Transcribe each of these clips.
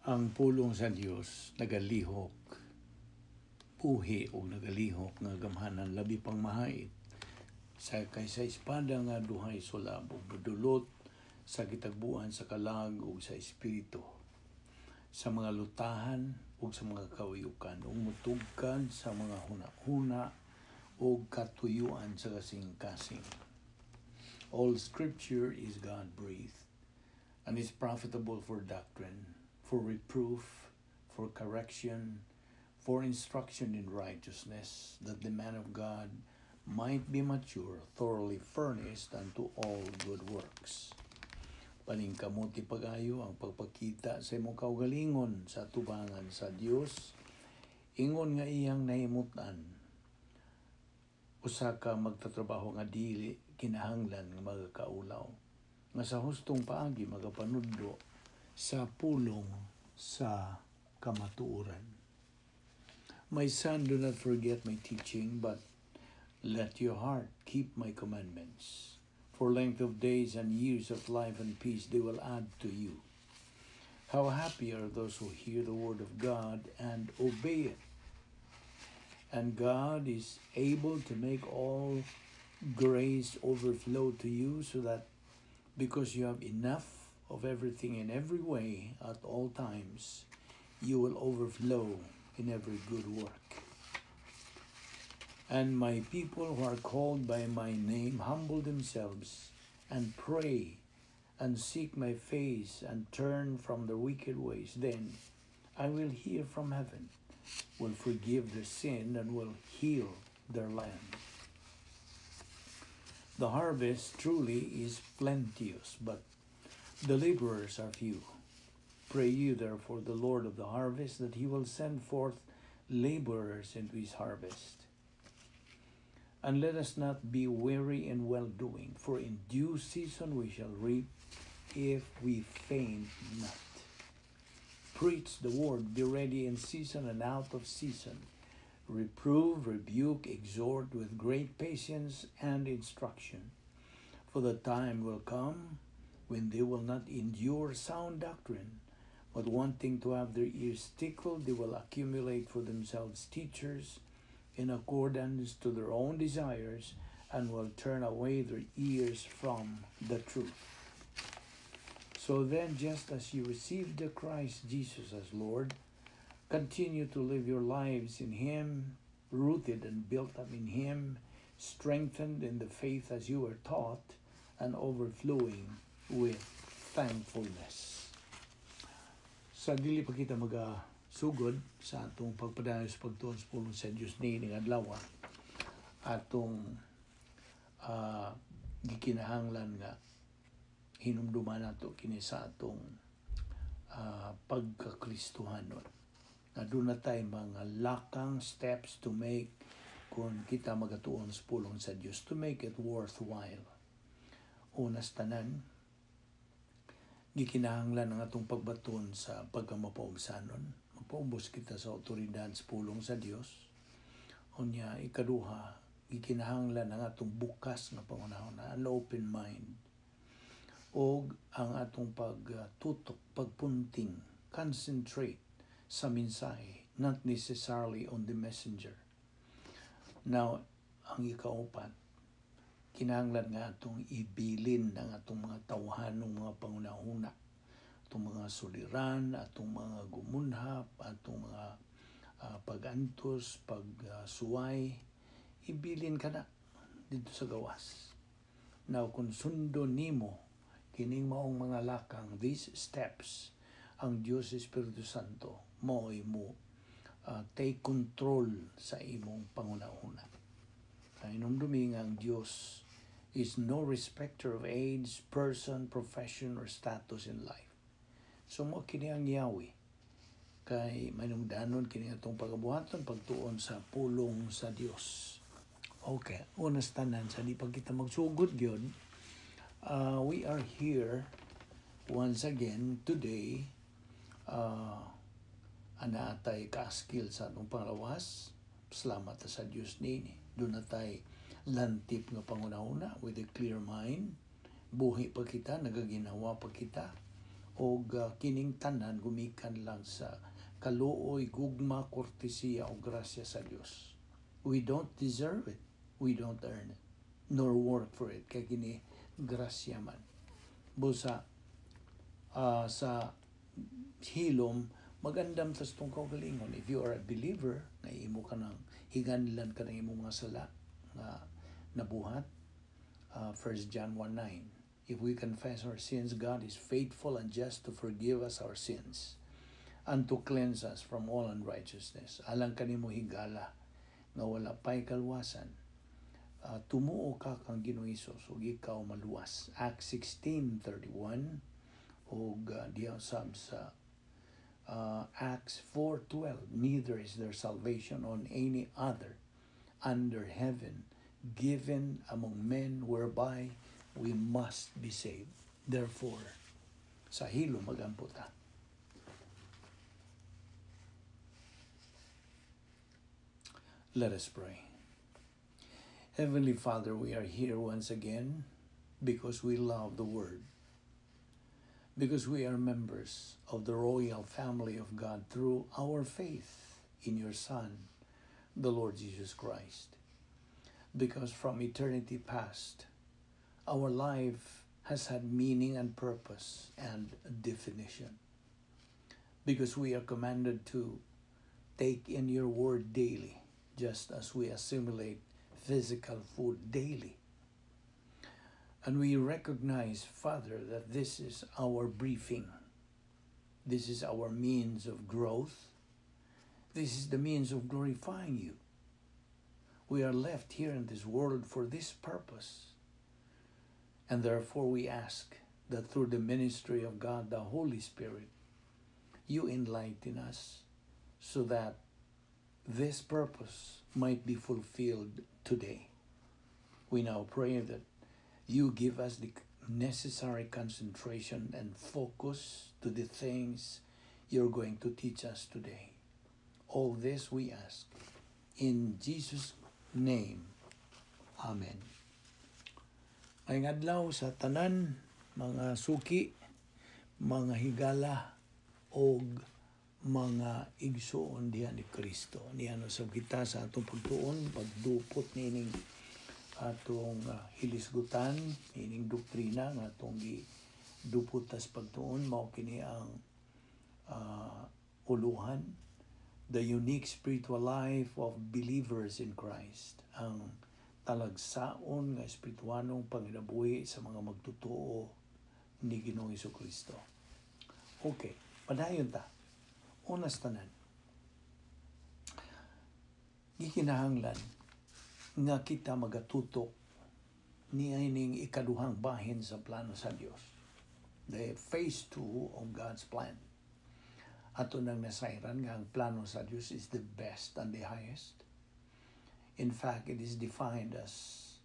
Ang pulong sa Dios nagalihok, buhi o nagalihok nga gamhanan labi pang mahait sa kaysa espada nga duhay sulabog madulot sa kitagbuan sa kalag ug sa espiritu, sa mga lutahan ug sa mga kawayukan ug mutugkan sa mga hunahuna ug katuyuan sa kasing-kasing. All scripture is God-breathed and is profitable for doctrine, for reproof, for correction, for instruction in righteousness, that the man of God might be mature, thoroughly furnished unto all good works. Paningkamuti pag-ayo ang pagpakita sa imong kaugalingon sa tubangan sa Dios, ingon nga iyang nahimutan, usa ka magtatrabaho nga dili kinahanglan nga magakaulaw, nga sa hustong paagi magapanudlo sa pulong sa kamatuoran. My son, do not forget my teaching, but let your heart keep my commandments. For length of days and years of life and peace they will add to you. How happy are those who hear the word of God and obey it. And God is able to make all grace overflow to you, so that because you have enough of everything in every way at all times, you will overflow in every good work. And my people who are called by my name humble themselves and pray and seek my face and turn from their wicked ways, then I will hear from heaven, will forgive their sin, and will heal their land. The harvest truly is plenteous, but the laborers are few. Pray you therefore the Lord of the harvest that he will send forth laborers into his harvest. And let us not be weary in well-doing, for in due season we shall reap if we faint not. Preach the word, be ready in season and out of season. Reprove, rebuke, exhort with great patience and instruction. For the time will come when they will not endure sound doctrine, but wanting to have their ears tickled, they will accumulate for themselves teachers in accordance to their own desires, and will turn away their ears from the truth. So then, just as you received the Christ Jesus as Lord, continue to live your lives in Him, rooted and built up in Him, strengthened in the faith as you were taught, and overflowing with thankfulness. Sa dili pa kita sugod sa atong pagpadayon sa pagtuon sa pulong sa Dios ni adlaw, atong gikinahanglan nga hinumduman nato kini sa atong pagkakristohanon. Aduna tay mga lakang steps to make kung kita magatuon sa pulong sa Dios, to make it worthwhile. Unas tanan, gikinahanglan ang atong pagbaton sa pagkamapaubsanon. Mapaubos kita sa otoridad sa pulong sa Dios. Unya, ikaduha, gikinahanglan ang atong bukas na pangunahon, an open mind. O ang atong pagtutok, pagpunting, concentrate sa mensahe, not necessarily on the messenger. Now, ang ikaupat, kinahanglan nga atong ibilin ang atong mga tawhanong mga pangunahuna, atong mga suliran, atong mga gumunhap, atong mga pagantos, pagsuway, ibilin ka na dito sa gawas. Now, kung sundo nimo kining maong mga lakang, these steps, ang Diyos Espiritu Santo mo take control sa imong pangunahuna. Hinumdumi nga ang Diyos is no respecter of age, person, profession, or status in life. So mo kini ang Yahweh, kay manungdanon kini atong pagabuhaton pagtuon sa pulong sa Dios. Okay, unas tanan sa di pa kita magsugod gyud. We are here once again today. Anaatay ka-skill sa atong panglawas. Salamat sa Dios nini. Doon natay lantip nga pangunahuna with a clear mind. Buhi pa kita, nagaginawa pa kita. o kining tanan gumikan lang sa kaluoy, gugma, kortesiya o grasya sa Dios. We don't deserve it. We don't earn it. Nor work for it. Kaya kini grasya man. Busa sa hilom, magandam tas tong kaugalingon. If you are a believer, na imo ka ng higanlan ka ng imong mga sala nga nabuhat. 1 John 1:9. If we confess our sins, God is faithful and just to forgive us our sins and to cleanse us from all unrighteousness. Alang kanimo higala nga wala pa'y kalwasan. Tumuo ka kang Ginoong Hesus ug ikaw maluwas. Acts 16:31 ug diya sab sa Acts 4:12. Neither is there salvation on any other under heaven given among men whereby we must be saved. Therefore, sa hilo magamputa. Let us pray. Heavenly Father, we are here once again because we love the Word. Because we are members of the royal family of God through our faith in your Son, the Lord Jesus Christ. Because from eternity past, our life has had meaning and purpose and definition. Because we are commanded to take in your word daily, just as we assimilate physical food daily. And we recognize, Father, that this is our briefing. This is our means of growth. This is the means of glorifying you. We are left here in this world for this purpose. And therefore we ask that through the ministry of God, the Holy Spirit, you enlighten us so that this purpose might be fulfilled today. We now pray that you give us the necessary concentration and focus to the things you're going to teach us today. All this we ask in Jesus' name. Amen. Ay adlaw sa tanan, mga suki, mga higala, og mga igsoon diha ni Kristo. Niano sa kita sa atong pagtuon, pagdupot nining atong hilisgutan, nining doktrina nga atong gidupot tas pagtuon, mao kini ang uluhan, the unique spiritual life of believers in Christ. Ang talagsaon nga espirituanong panginabuhi sa mga magtotoo ni Ginoong Jesucristo. Okay, padayon ta. Unas tanan. Gikinahanglan nga kita magatutok ni ining ikaduhang bahin sa plano sa Dios. The phase 2 of God's plan. Ato nang nasayran nga ang plano sa Dios is the best and the highest. In fact, it is defined as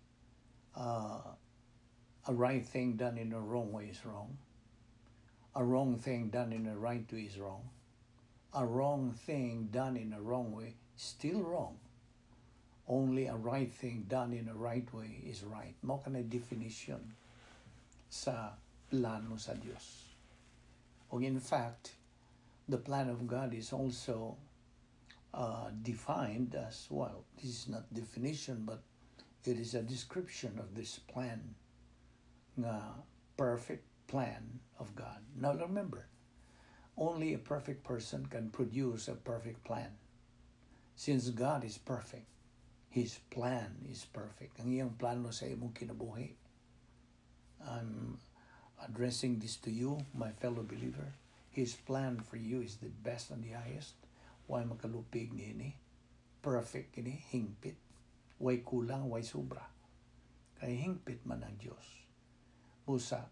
a right thing done in a wrong way is wrong. A wrong thing done in a right way is wrong. A wrong thing done in a wrong way is still wrong. Only a right thing done in a right way is right. Mao kanay definition sa plano sa Dios. O in fact, the plan of God is also defined as, well, this is not definition, but it is a description of this plan, nga perfect plan of God. Now remember, only a perfect person can produce a perfect plan. Since God is perfect, His plan is perfect. Ang iyang plano sa imong kinabuhi. I'm addressing this to you, my fellow believer. His plan for you is the best and the highest. Way makalupig niini. Perfect ini, hingpit. Way kulang, way sobra. Kay hingpit man ang Dios. Busa,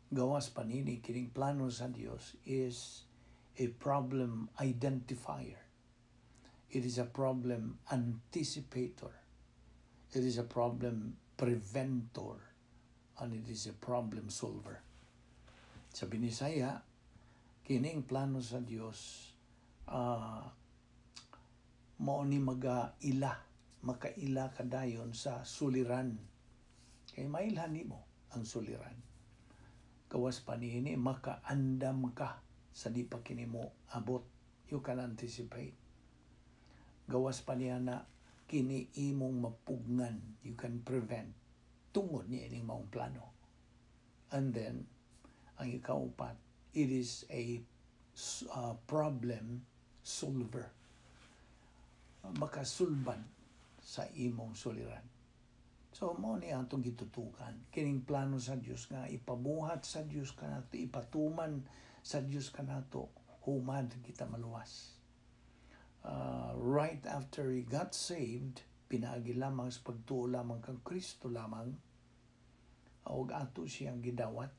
gawas panini kining plano sa Dios is a problem identifier. It is a problem anticipator. It is a problem preventor. And it is a problem solver. Sa Binisaya, kining plano sa Dios mao ni makaila kadayon sa suliran. Kay mailhan nimo ang suliran. gawas pa niini makaandam ka sa di pa kini mo abot. You can anticipate. Gawas pa niya na kini imong mapugnan. You can prevent. Tungod niya ining maong plano. And then, ang ikaupat, it is a problem solver. Makasulban sa imong suliran. So, mo ni atong gitutukan. Kining plano sa Dios nga ipabuhat sa Dios kanato, ipatuman sa Dios kanato, human kita maluwas. Right after he got saved, pinaagi lamang sa pagtuo lamang kang Kristo lamang, og ato siyang gidawat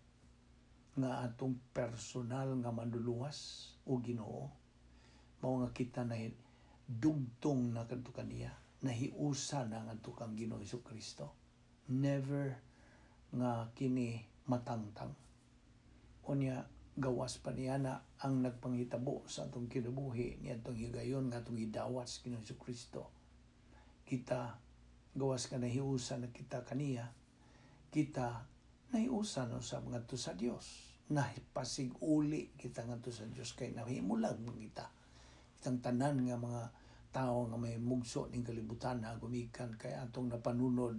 nga atong personal nga manluluwas o Ginoo, mao nga kita na dugtong na kadto kaniya, nahiusa na nga kang Ginoo Kristo. Never nga kini matangtang. Unya gawas pa niya na ang nagpanghitabo sa atong kinabuhi ni atong higayon nga atong gidawat sa Ginoo Kristo. Kita gawas ka nahiusa na kita kaniya, kita nahiusa no sa ngadto sa Dios. Napasiguli kita ngadto sa Dios kay nahimulag kita. Itang tanan nga mga tao nga may mugso ning kalibutan na gumikan kay atong napanunod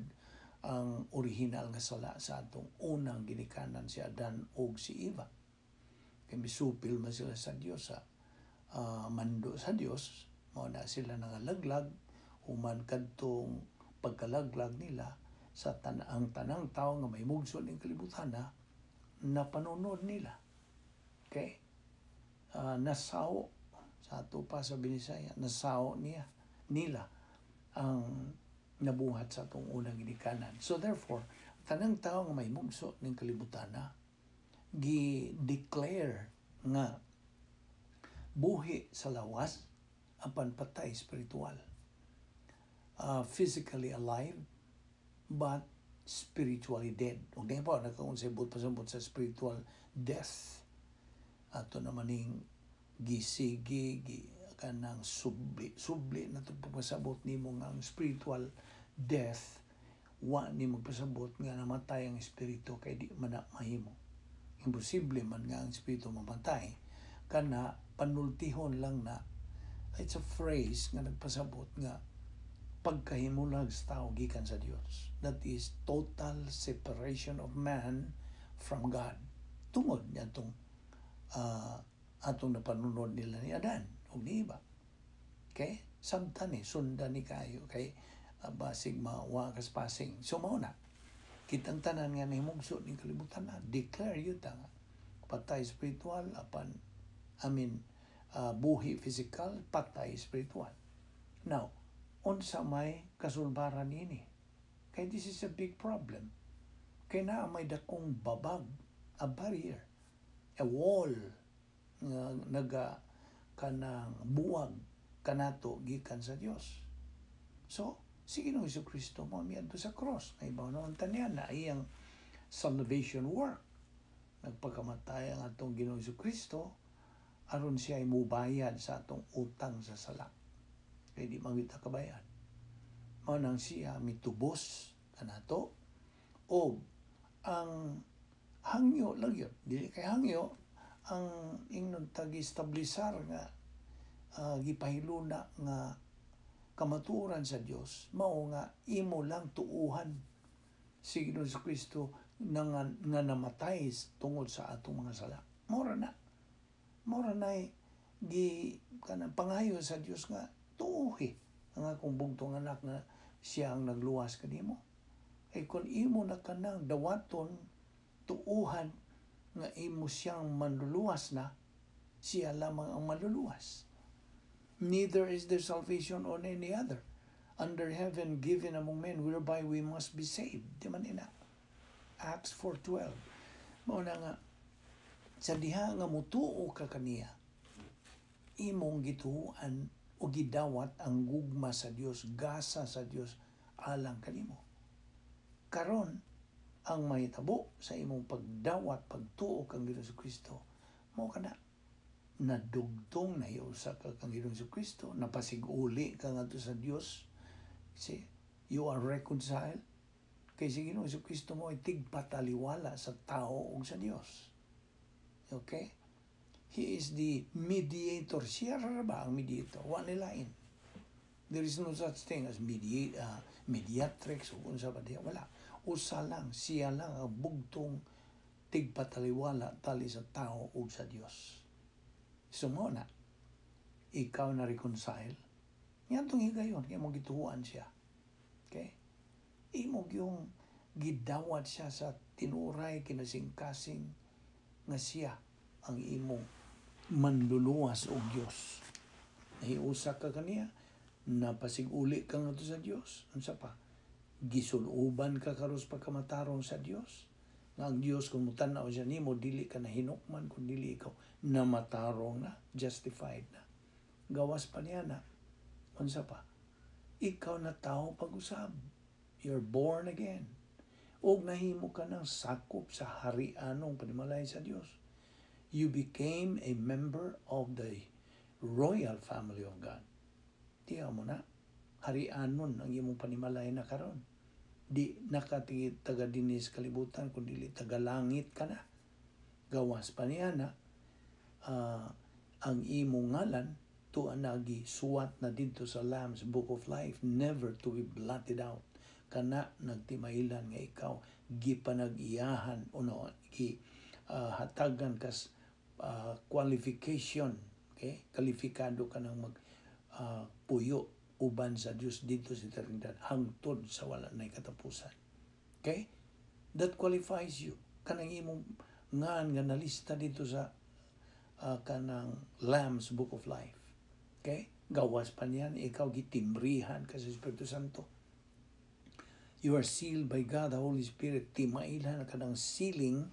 ang original nga sala sa atong unang ginikanan si Adan ug si Eva. Kay misupil man sila sa Dios sa mando sa Dios, mao na sila nangalaglag human kadtong pagkalaglag nila sa ang tanang tao nga may mugso ning kalibutan na napanunod nila. Okay? Nasaw sa ato pa sa Visayan, nasaw nila ang nabuhat sa atong unang ginikanan. So therefore, tanang tao nga may mugso ning kalibutan na gi-declare nga buhi sa lawas apan patay spiritual. Physically alive but spiritually dead. Og di pa nakaonsibot pasabot sa spiritual death. Ato naman ning gisigi kanang subli na ito papasabot nimo nga ang spiritual death wa ni magpasabot nga namatay ang espiritu kay di man na mahimo. Imposible man nga ang espiritu mamatay kana panultihon lang na. It's a phrase nga nagpasabot nga pagkahimulag sa tao gikan sa Dios. That is total separation of man from God. Tungod niya itong atong napanunod nila ni Adan o ni Eva. Okay? Samtan sundan ni kayo kay basig mawakas passing. So mauna, kitang tanan nga nahimugso ni kalibutan na, declare yun nga patay spiritual, buhi physical, patay spiritual. Now, unsa may kasulbaran ini? Kay this is a big problem. Kay naa may dakong babag, a barrier, a wall, naga kanang buwag kanato gikan sa Dios. So, si Ginoong Jesucristo mo miadto sa cross. Ay ba noon tanian na iyang salvation work. Nagpakamatay ang atong Ginoong Jesucristo aron siya ay mubayad sa atong utang sa sala. Kay di mangita kabayan. Mao nang siya mitubos kanato o ang hangyo lang yun. Dili kay hangyo ang ingnon tag-establisar nga gipahiluna nga kamatuoran sa Dios mao nga imo lang tuuhan si Ginoong Jesucristo nga namatay tungod sa atong mga sala. Mora na gi kanang pangayo sa Dios nga tuuhi ang akong bugtong anak na siya ang nagluwas kanimo. Kay kung imo na kanang dawaton tuuhan nga imo siyang manluluwas na, siya lamang ang manluluwas. Neither is there salvation on any other under heaven given among men whereby we must be saved. Di man ina. Acts 4:12. Mao na nga sa diha nga mutuo ka kaniya, imong gituan o gidawat ang gugma sa Dios, gasa sa Dios alang kanimo. Karon ang mahitabo sa imong pagdawat, pagtuo kang Ginoong Jesucristo, mao kana nadugtong na iusa ka kang Ginoong Jesucristo, napasiguli ka ngadto sa Dios. See, you are reconciled Kay si Ginoong Kristo mo ay tigpataliwala sa tao o sa Dios. Okay? He is the mediator. Siya ba ang mediator? Wala lain. There is no such thing as mediatrix o unsa ba diya. Wala. Usa lang, siya lang ang bugtong tigpataliwala tali sa tao o sa Dios. So mo na, ikaw na reconcile, yan itong higayon, kaya mo gituhuan siya. Okay? Imog yung gidawat siya sa tinuray, kinasing-kasing, nga siya ang imong manluluwas o Diyos. Nahiusa ka kaniya, napasiguli ka nga to sa Diyos. Ano sa pa? Gisuluban ka karos pagkamatarong sa Diyos. Nga ang Diyos, kung mutanaw siya nimo, dili ka na hinukman, kung dili ikaw namatarong na, justified na. Gawas pa niya na. Ano sa pa? Ikaw na tao pag-usab. You're born again. O nahimo ka ng sakop sa harianong panimalay sa Diyos. You became a member of the royal family of God. Tiya mo na, harianon ang imong panimalay na karon. Di nakatingit taga dinis kalibutan, kundi taga langit ka na. Gawas pa niya na, ang imong ngalan, to anagi suwat na dito sa Lamb's Book of Life, never to be blotted out. Kana nagtimailan nga ikaw gipanag-iyahan o no, hatagan kas qualification, okay? Kalifikado ka ng puyo uban sa Dios dito sa eternidad hangtod sa wala na katapusan. Okay? That qualifies you. Kanang imong nga nalista dito sa kanang Lamb's Book of Life. Okay? Gawas pa niyan, ikaw gitimbrihan ka sa Espiritu Santo. You are sealed by God, the Holy Spirit. Timailhan ka ng sealing,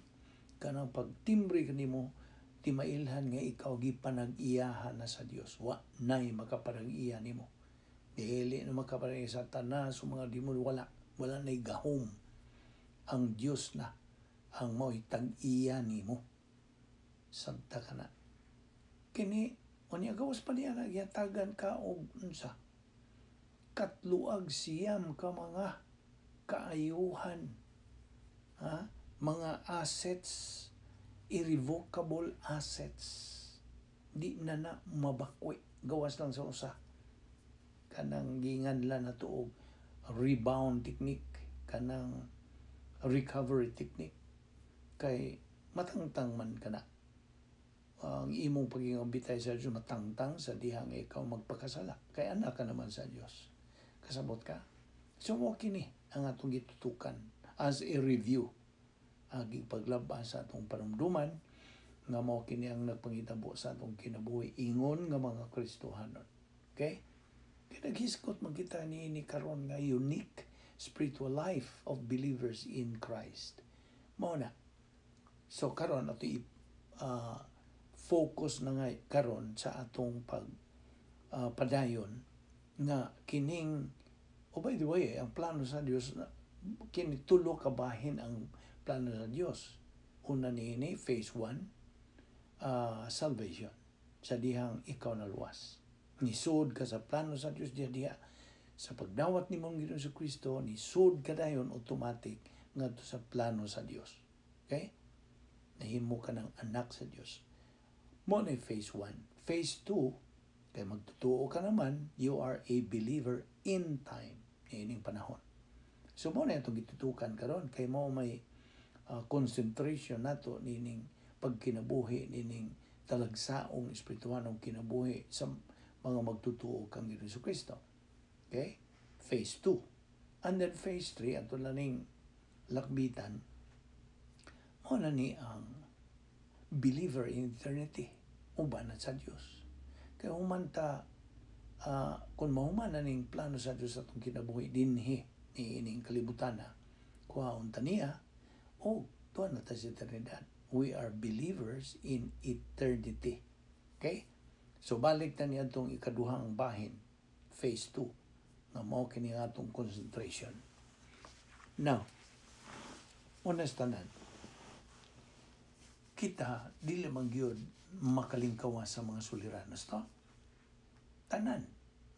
ka ng pagtimbre ka nimo, timailhan nga ikaw gipanag-iyahan na sa Dios. Wa na'y makapanag-iya nimo. Dili na makapanag-iya sa tanas, o mga demonyo, wala na'y gahom. Ang Dios na, ang mo'y tag-iya nimo. Sabta ka na. Kini, unya gawas pa niya, nagyatagan ka o unsa. Katluag siyam ka mga kaayuhan, mga assets, irrevocable assets, di na mabakwi, gawas lang sa usa. Kanang ginganlan na tuog rebound technique, kanang recovery technique, kay matangtang man ka na. Ang imong pagingambitay sa Diyos matangtang sa dihang ikaw magpakasala, kay anak ka naman sa Diyos. Kasabot ka? So mo kini ang atong gitutukan as a review, agi paglabas sa atong panumduman, nga mo kini ang nagpangitabo sa atong kinabuhi ingon nga mga Kristohanon. Okay? Kaya naghiskot magkita ni karon nga unique spiritual life of believers in Christ. Mao na. So karon ato focus na nga karon sa atong padayon nga kining, by the way, ang plano sa Dios, kini tulo ka bahin ang plano sa Dios. Una niini, phase 1, salvation. Sa dihang ikaw naluwas. Nisud ka sa plano sa Dios diha sa pagdawat ni mong Ginoong Jesucristo, nisud ka dayon automatic ngadto sa plano sa Dios. Okay? Nahimo ka ng anak sa Dios. Mo na phase 1. Phase 2, kay magtutuo ka naman, you are a believer in time. Ining panahon. So mo na itong gitutukan karon kay mo may concentration nato nining pagkinabuhi, nining talagsaong espirituhanong kinabuhi sa mga magtutuo kang Ginoong Jesucristo. Okay? Phase 2. And then phase 3, ato na ning lakbitan, mo na ni ang believer in eternity, uban na sa Dios. Kaya humanta, kung mahuman na ning plano sa Diyos atong kinabuhi dinhi ining kalibutan na, kuhaon ta niya, tuwan na ta sa eternidad. We are believers in eternity. Okay? So balik na niya itong ikaduhang bahin, phase 2, na mao kini atong concentration. Now, honestanan, kita dili man gyud makalingkawa sa mga suliranos to. Tanan,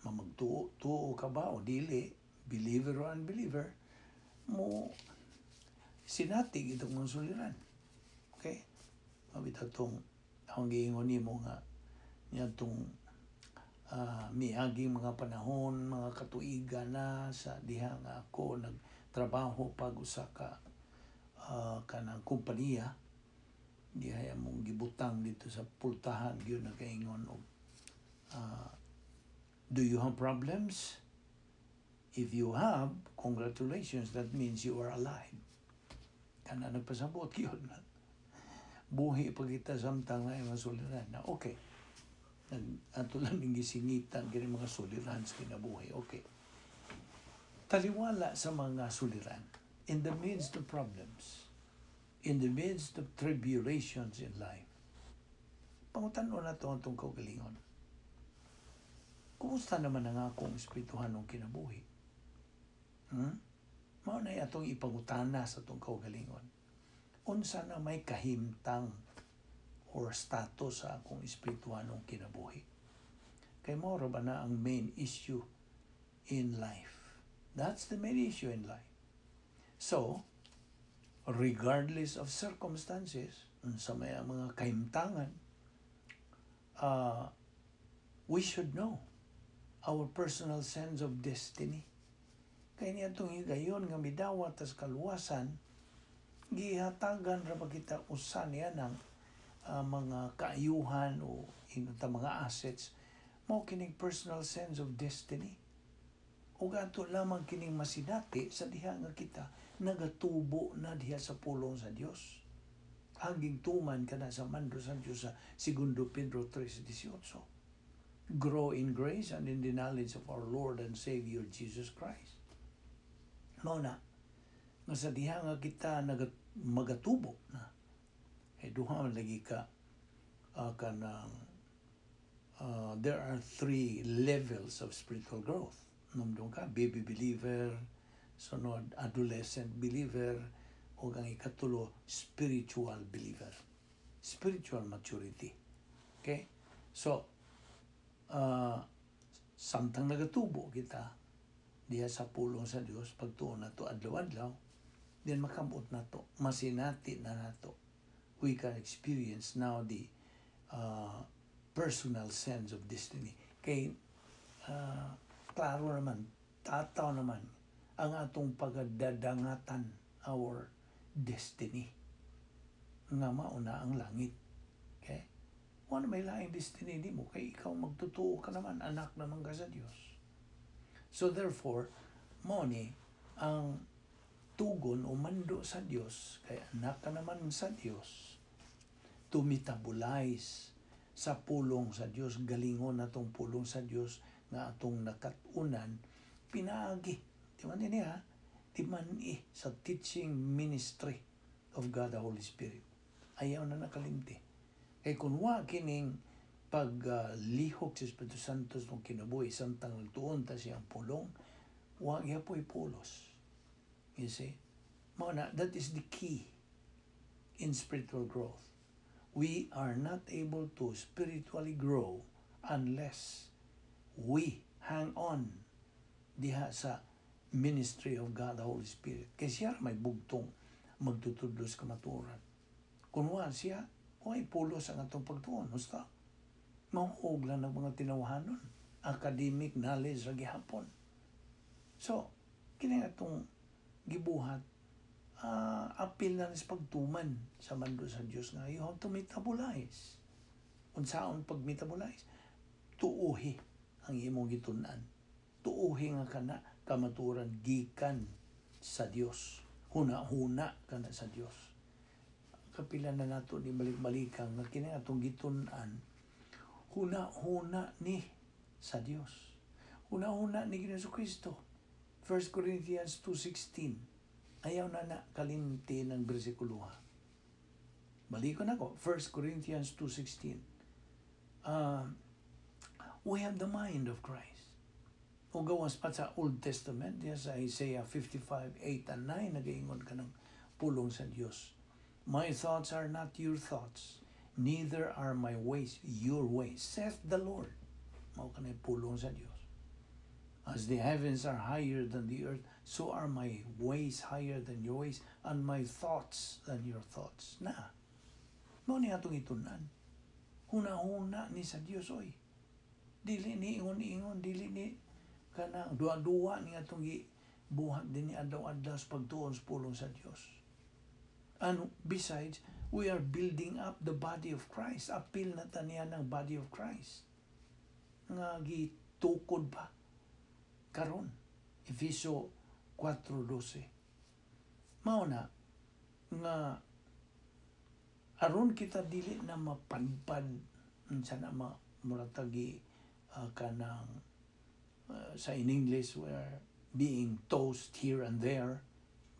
mamagtuo ka ba o dili, believer or unbeliever, mo sinati itong mga suliran. Okay? Mabitaw itong ang giingon nimo nga niya itong miaging mga panahon, mga katuigan na sa diha nga ako nagtrabaho pag usa ka kanang kompanya diha mong gibutang dito sa pultahan gyud nagaingon og do you have problems? If you have, congratulations, that means you are alive. Kana nagpasabot yun. Buhi pa kita samtang na mga suliran na okay. Ato lang yung gisingitan kini mga suliran sa kinabuhi. Okay. Taliwala sa mga suliran. In the midst of problems, in the midst of tribulations in life, pangutan-o na ito ang itong kaugalingon. Kumusta naman ang akong espirituhan ng kinabuhi? Mao na atong ipangutana sa itong kaugalingon. Unsa na may kahimtang or status sa akong espirituhan ng kinabuhi? Kay mo ba na ang main issue in life? That's the main issue in life. So, regardless of circumstances, sa may mga kahimtangan, we should know our personal sense of destiny. Kaya niya itong higayon nga midawat tas kaluwasan, gihatagan ra ba kita usan niya ng mga kaayuhan o mga assets, mao kining personal sense of destiny. O gato lamang kining masinati sa diha nga kita nagatubo na diha sa pulong sa Dios. Hanging tuman ka na sa mando sa Dios sa 2 Pedro 3:18. Grow in grace and in the knowledge of our Lord and Savior Jesus Christ. Mao na, nga sa diha nga kita magatubo na, duha lagi ka there are 3 levels of spiritual growth. Numdong ka, baby believer, sunod, adolescent believer, o ang ikatulo, spiritual believer. Spiritual maturity. Okay? So, samtang nagatubo kita, diya sa pulong sa Dios, pagtuon na to adlaw-adlaw, then makabot na to, masinati na to. We can experience now the personal sense of destiny. Kay, klaro naman, tataw naman, ang atong pagdadangatan, our destiny. Nga mauna ang langit. Okay? Wala may laing destiny di mo, kay ikaw magtutuo ka naman, anak naman ka sa Diyos. So therefore, mo ni ang tugon o mando sa Dios, kay anak ka naman sa Dios, to metabolize sa pulong sa Dios, galingon natong pulong sa Dios nga atong nakatunan, pinaagi. Di man niya, di man sa teaching ministry of God the Holy Spirit. Ayaw na nakalimti. Kay kung wa kining paglihok sa Espiritu Santo ng kinabuhi, samtang nagtuon ta siyang pulong, wag ya po'y pulos. You see? Mauna, that is the key in spiritual growth. We are not able to spiritually grow unless we hang on diha sa ministry of God the Holy Spirit. Kaya siya may bugtong magtutudlos kamaturan. Kung wa siya, ay pulos ang atong pagtuon. Basta, mahuog lang ng mga tinawahanon. Academic knowledge ra gihapon. So, kini atong gibuhat, apil na sa pagtuman sa mando sa Dios nga you have to metabolize. Unsaon pag metabolize? Tuuhi ang imong gitun-an. Tuuhi nga kana kamaturan gikan sa Dios. Huna-huna kana sa Dios. Kapila na nato ni balik-balikan nga kini atong gitun-an, huna-huna ni sa Dios. Huna-huna ni Jesucristo. 1 Corinthians 2:16. Ayaw na kalimti ng bersikulo. Balik ko na ko. 1 Corinthians 2:16. We have the mind of Christ. O gawas pa sa Old Testament, sa Isaiah 55:8 and 9, nag-iingon ka ng pulong sa Diyos. My thoughts are not your thoughts, neither are my ways your ways, saith the Lord. Mao ka na pulong sa Diyos. As the heavens are higher than the earth, so are my ways higher than your ways, and my thoughts than your thoughts. Na, mo ni atong itunan. Huna-huna ni sa Dios oy. Dili ni ingon-ingon, dili ni kanang duwa-duwa ni atong buhat din ni adlaw-adlaw sa pagtuon sa pulong sa Dios. And besides, we are building up the body of Christ. Apil na taniya ng body of Christ. Nga gitukod pa karon. Efeso 4:12. Mao na nga aron kita dili na mapadpad unsa na muratagi kanang sa in English we're being tossed here and there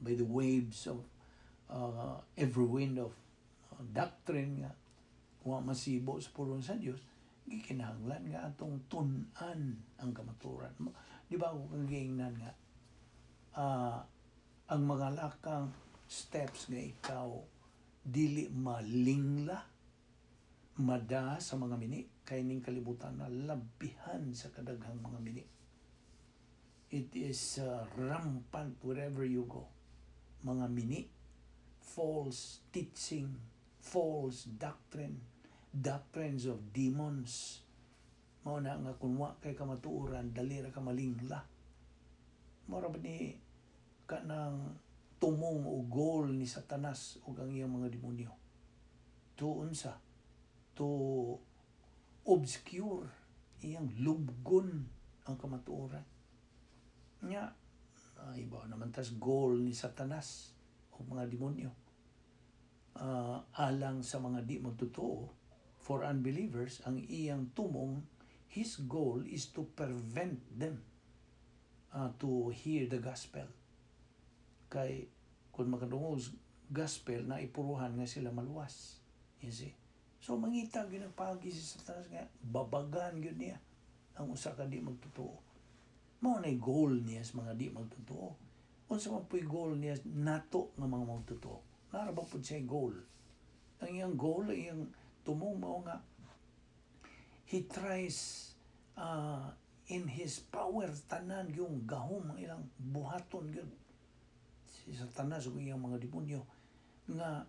by the waves of every wind of doctrine nga wa masibo sa pulong sa Dios. Gikinahanglan nga atong tun-an ang kamaturan. Di ba ako kagingnan nga ang mga lakang steps nga ikaw dili malingla mada sa mga mini kay ning kalibutan na labihan sa kadaghang mga mini. It is rampant wherever you go. Mga mini, false teaching, false doctrine, doctrines of demons. Mao na nga kung wa kay kamatuoran, dali ra ka malingla. Mao ra ba ni kanang tumong o goal ni Satanas ug ang iyang mga demonyo? To unsa? To obscure, iyang lubgon ang kamatuoran. Nya, iba naman tas goal ni Satanas o mga demonyo. Alang sa mga di magtotoo, for unbelievers, ang iyang tumong, his goal is to prevent them to hear the gospel. Kay kung makadungog gospel na ipuruhan nga sila maluwas. You see? So mangita gyud ang pagi si Satanas nga babagan gyud niya ang usa ka di magtotoo. Mao nay goal niya sa mga di magtotoo. Unsa man puy goal niya nato nga mga magtotoo? Nara ba pud siya goal? Ang iyang goal, iyang tumong mao nga he tries in his power tanan yung gahom ang ilang buhaton gyud si Satanas ug iyang mga demonyo nga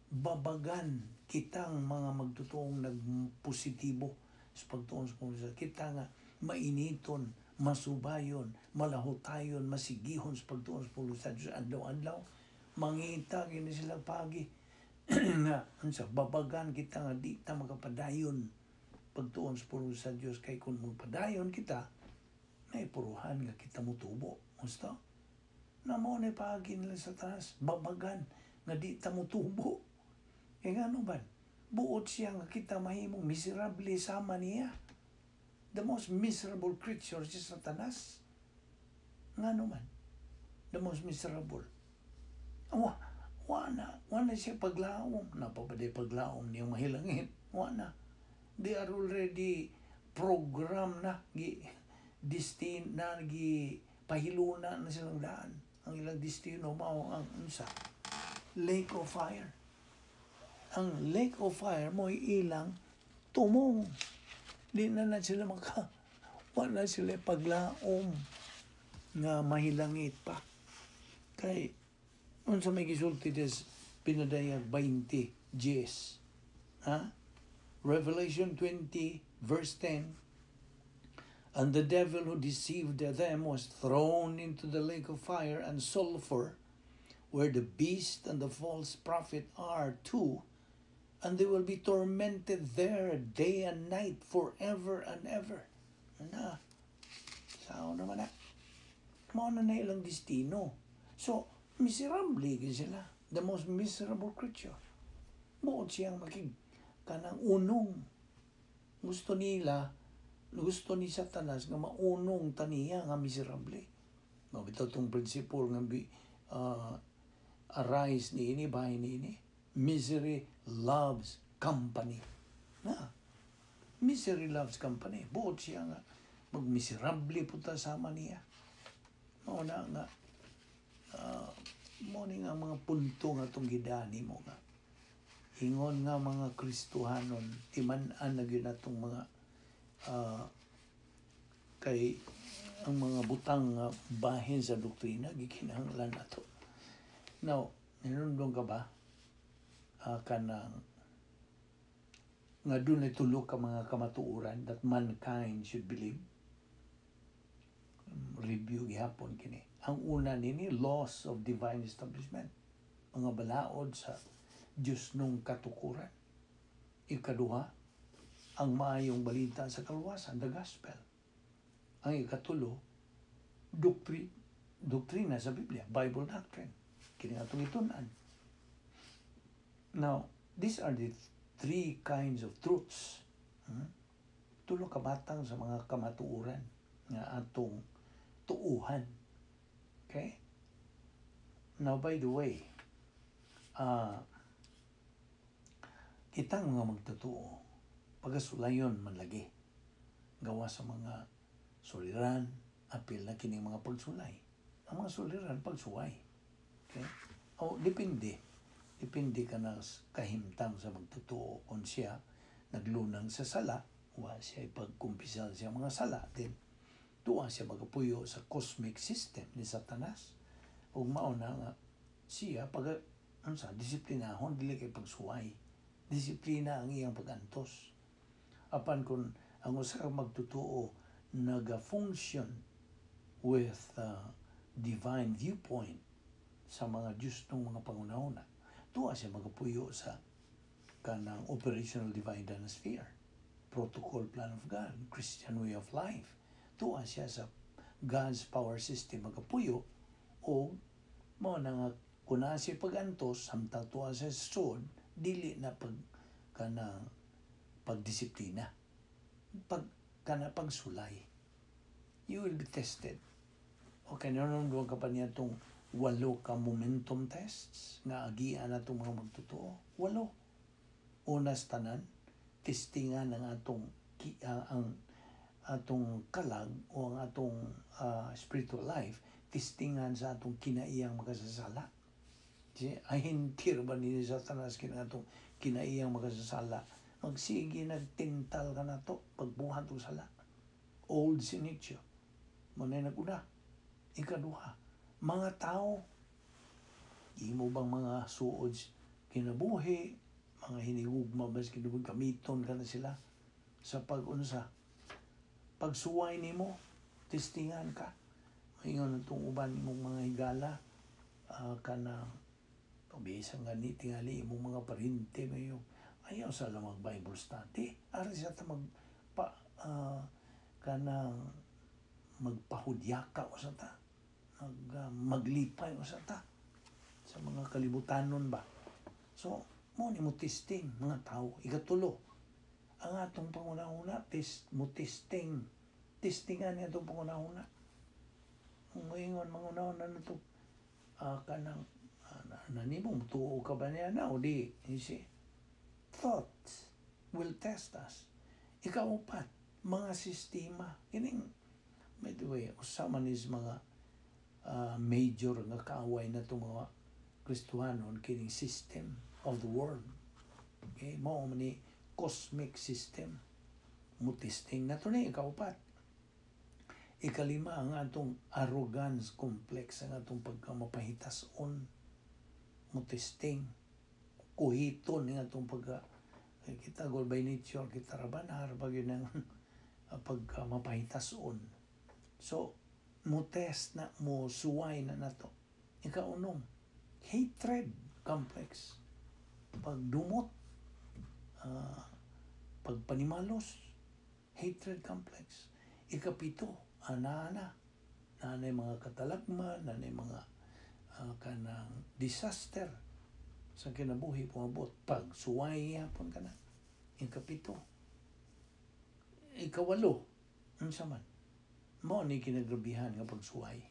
babagan kitang mga magtutuong nagpositibo sa pagtuon sa pulong. Kita nga mainiton, masubayon, malahutayon, masigihon sa pagtuon sa pulong sa Diyos adlaw-adlaw. Mangita gini sila pagi nga unsa babagan kita nga di ta magapadayon pagtuon sa pulong sa Diyos. Kay kung magpadayon kita may puruhan nga kita mutubo. Musta? Na mo na pagi nila sa taas babagan nga di ta mutubo. E nga ano ba? Buot siya nga kita mahimong miserable sama niya. The most miserable creature si Satanas. Nga ano man? The most miserable. Wana siya paglaom. Napapaday paglaom niyang mahilangin. Wana. They are already program na. Destin na. Pahiluna na silang daan. Ang ilang destino mao ang unsa? Lake of fire. Ang lake of fire mo ilang tumong. Di na sila wala sila paglaom nga mahilangit pa. Kay unsa may gisulti des pinadayag 20 Gs. Revelation 20 verse 10. And the devil who deceived them was thrown into the lake of fire and sulfur, where the beast and the false prophet are too, and they will be tormented there day and night forever and ever. Na, sao naman na. Mao na ilang destino. So, miserable sila. The most miserable creature. Buot siyang kanang unong. Gusto ni Satanas nga maunong taniya nga miserable. Mabitaw tong principle nga arise ni ini, bahay ni ini. Misery loves company. Misery loves company. Buot siya nga magmiserable puta sama niya. Mao na nga mo ni nga mga punto nga itong gidani mo nga. Ingon nga mga Kristohanon, timan-an na yun itong mga kay ang mga butang nga bahin sa doktrina gikinahanglan nato. Now, ninundong ka ba kanang nga dunay tulo ka mga kamatuoran that mankind should believe? Review gihapon kini. Ang una nini, laws of divine establishment, mga balaod sa Diyos nung katukuran. Ikaduha, ang maayong balita sa kaluwasan, the gospel. Ang ikatulo, doktrina sa Biblia, Bible doctrine. Kini atong itunan. Now, these are the three kinds of truths. Tulo ka batang sa mga kamatuoran nga atong tuuhan. Okay? Now, by the way, kitang mga magtutuo, pagasulayon man lagi, gawa sa mga suliran, apil na kining mga pagsulay. Ang mga suliran, pagsuway. Okay? O, depende. Depende ka na kahimtang sa magtutuo kung siya naglunang sa sala, wa siya ipagkumpisal siya mga sala, then tuwa siya magapuyo sa cosmic system ni Satanas. O mauna nga siya, disiplinahon, dili kay pagsuway. Disiplina ang iyang pagantos. Apan kung ang usa ka magtutuo naga-function with divine viewpoint sa mga Diyos ng mga pangunahuna, tuwa siya magapuyo sa kanang operational divine sphere, protocol plan of God, Christian way of life. Tuwa siya sa God's power system magapuyo o mo na nga kuna siya pagantos samtang tuwa siya sa sword, dili na pagdisiplina, pagsulay. You will be tested. Okay, nanunod ka pa niya itong 8 ka momentum tests nga agian na itong mga magtotoo. 8. Unas tanan, testingan ang atong kalag o ang atong spiritual life, testingan sa atong kinaiyang makasasala. Ay hintir ba ni Satanas atong kinaiyang makasasala? Magsige nagtintal ka na to pagbuhat o sala. Old sin nature. Manay naguna. Ikaduha, mga tao, imo bang mga suod kinabuhi, mga hinigugma ba kinabuhi, gamiton ka na sila sa pag-unsa. Pagsuway nimo, testingan ka. Ngayon itong uban mong mga higala, kanang pabisang gani, tingali imong mga parinte ngayon. Ayaw sa lang mag-Bible study. Ari sa ta kanang magpahudyaka o sa ta. Maglipay o sa ta. Sa mga kalibutanon ba. So, mo ni mo testing mga tao. Ikatulo, ang atong pangunahuna, testingan niya itong pangunahuna. Ngayon, mangunahuna na ito, kanang, nanimong tuo ka ba niya na o di? You see? Thoughts will test us. Ikaupat, mga sistema. Kining, by the way, usama is mga major nga kaaway na itong mga Kristuhanon, kining system of the world. Okay? Mao ni cosmic system. Mutisting na ito na ikaupat. Ikalima, ang atong arrogance complex, ang atong pagkamapahitason. Mutisting. Kuhiton, ang atong kita goal by nature, kita rabanar, pag yun ang pagkamapahitason. So, mo test na, mo suway na nato. Ikaunom, hatred complex. Pagdumot, pagpanimalos, hatred complex. Ikapito, nanay mga katalagman, nanay mga kanang disaster sa kinabuhi pumabot. Pag suway yapon ka na. Ikapito. Ikawalo, ang saman. Mao ni kinagrabihan nga pagsuway.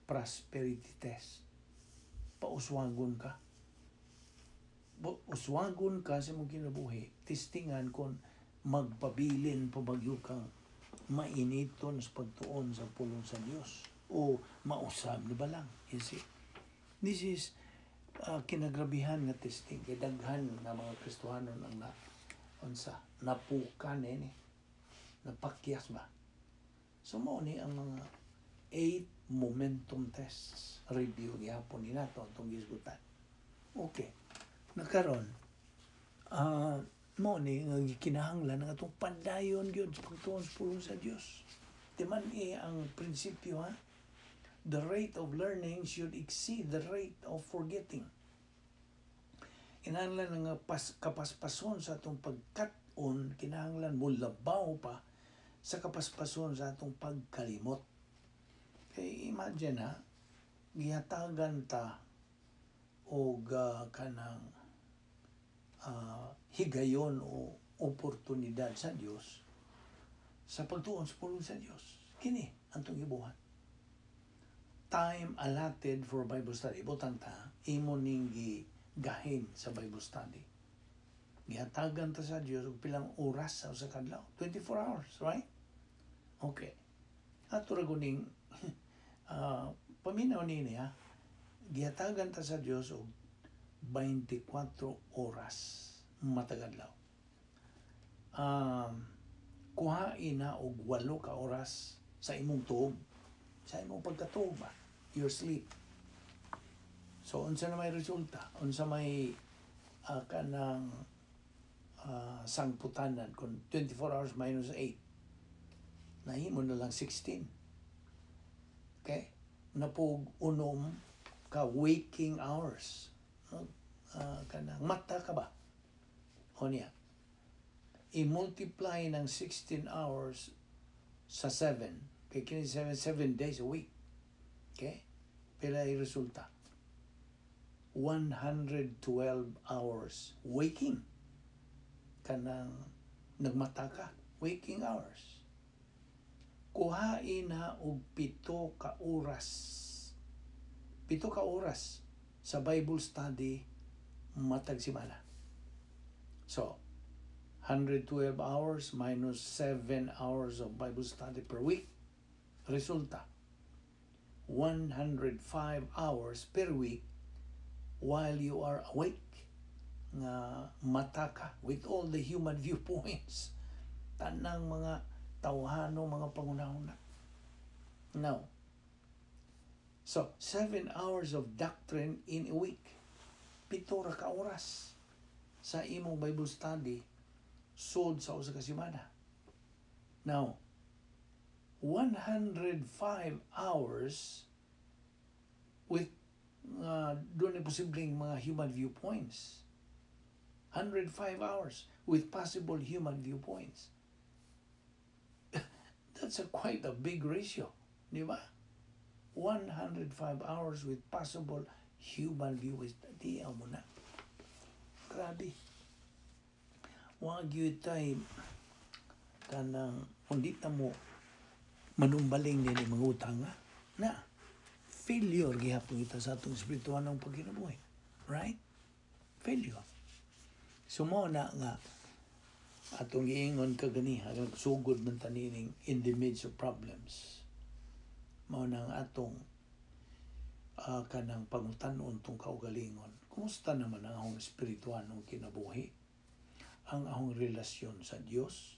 Prosperity test. Pauswagon ka. Uswagon ka sa mong kinabuhi. Testingan kung magpabilin pabagyo kang mainiton sa pagtuon sa pulong sa Diyos. O mausab na ba lang. You see? This is kinagrabihan nga testing. Daghan nga mga Kristohanon ang napukan napakyas ba? So mao ni ang mga 8 momentum tests review gihapon ni nato atong gisgutan. Okay. Nakaron mo ni nga gikinahanglan nga atong padayon gyud sa pagtuon sa pulong sa Dios. Timan ang prinsipyo ha. The rate of learning should exceed the rate of forgetting. Kinahanglan nga kapaspason sa atong pagkat-on, kinahanglan mo labaw pa sa kapaspason sa atong pagkalimot. Kay imagine ha, gihatagan ta og kanang higayon o oportunidad sa Dios sa pagtuon sa pulong sa Dios. Kini ang itong gibuhat. Time allotted for Bible study. Butang ta, imo ning gahin sa Bible study. Gihatagan ta sa Dios og pilang oras sa usa ka adlaw. 24 hours, right? Okay. Ato ra guning paminaw nini ha. Gihatagan ta sa Dios og 24 oras matag adlaw. Kuhain na og 8 ka oras sa imong tuog. Sa imong pagkatuog ba? Your sleep. So, unsa na may resulta? Unsa may kanang sangputanan kung 24 hours minus 8. Nahimo na lang 16. Okay? Napog unom ka waking hours. Kanang mata ka ba? O niya. I-multiply ng 16 hours sa 7. Kaya kini 7 days a week. Okay? Pila ay resulta? 112 hours waking. Kanang nagmata ka. Waking hours. Kuhain na og 7 ka oras. 7 ka oras sa Bible study matag simana. So, 112 hours minus 7 hours of Bible study per week. Resulta, 105 hours per week while you are awake. Nga mata ka with all the human viewpoints. Tanang mga tawhano, mga pangunahuna. Now, so 7 hours of doctrine in a week. 7 ra ka oras sa imong Bible study sud sa usa ka semana. Now, 105 hours with doon ay posibleng mga human viewpoints. 105 hours with possible human viewpoints. That's quite a big ratio, di ba? 105 hours with possible human viewpoints. Di mo na. Grabe. Wag yun tayo kanang kundi mo manumbaling din mga utang na failure gihapon kita sa atong espirituhan ng pagkinabuhi. Right? Failure. So mo na nga atong giingon kaganiha sugod man tanining in the midst of problems. Mao nang atong kanang pangutanon tong kaugalingon. Kumusta naman ang ahong espirituhan ng kinabuhi? Ang ahong relasyon sa Dios,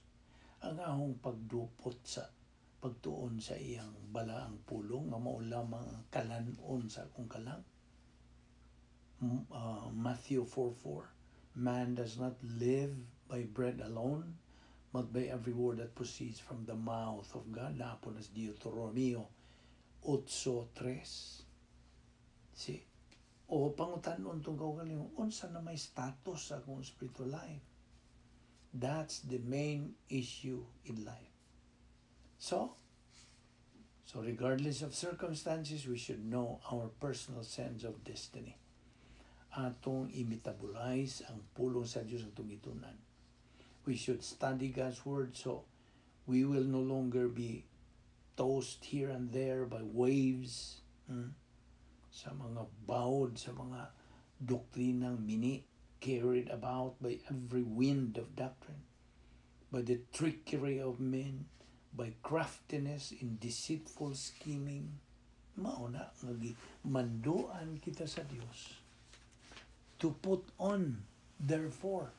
ang ahong pagdupot sa pagtuon sa iyang balaang pulong nga mao lamang ang kalanon sa akong kalang. Matthew 4:4, man does not live by bread alone, but by every word that proceeds from the mouth of God. Napon as Deuteronomio 8:3. See? O pangutanon tong kaugalingon, unsa na may status sa akong spiritual life? That's the main issue in life. So regardless of circumstances, we should know our personal sense of destiny. Atong i-metabolize ang pulong sa Diyos atong gitunan. We should study God's Word so we will no longer be tossed here and there by waves, sa mga bawd, sa mga doktrinang carried about by every wind of doctrine, by the trickery of men, by craftiness in deceitful scheming. Mauna nga manduan kita sa Dios to put on therefore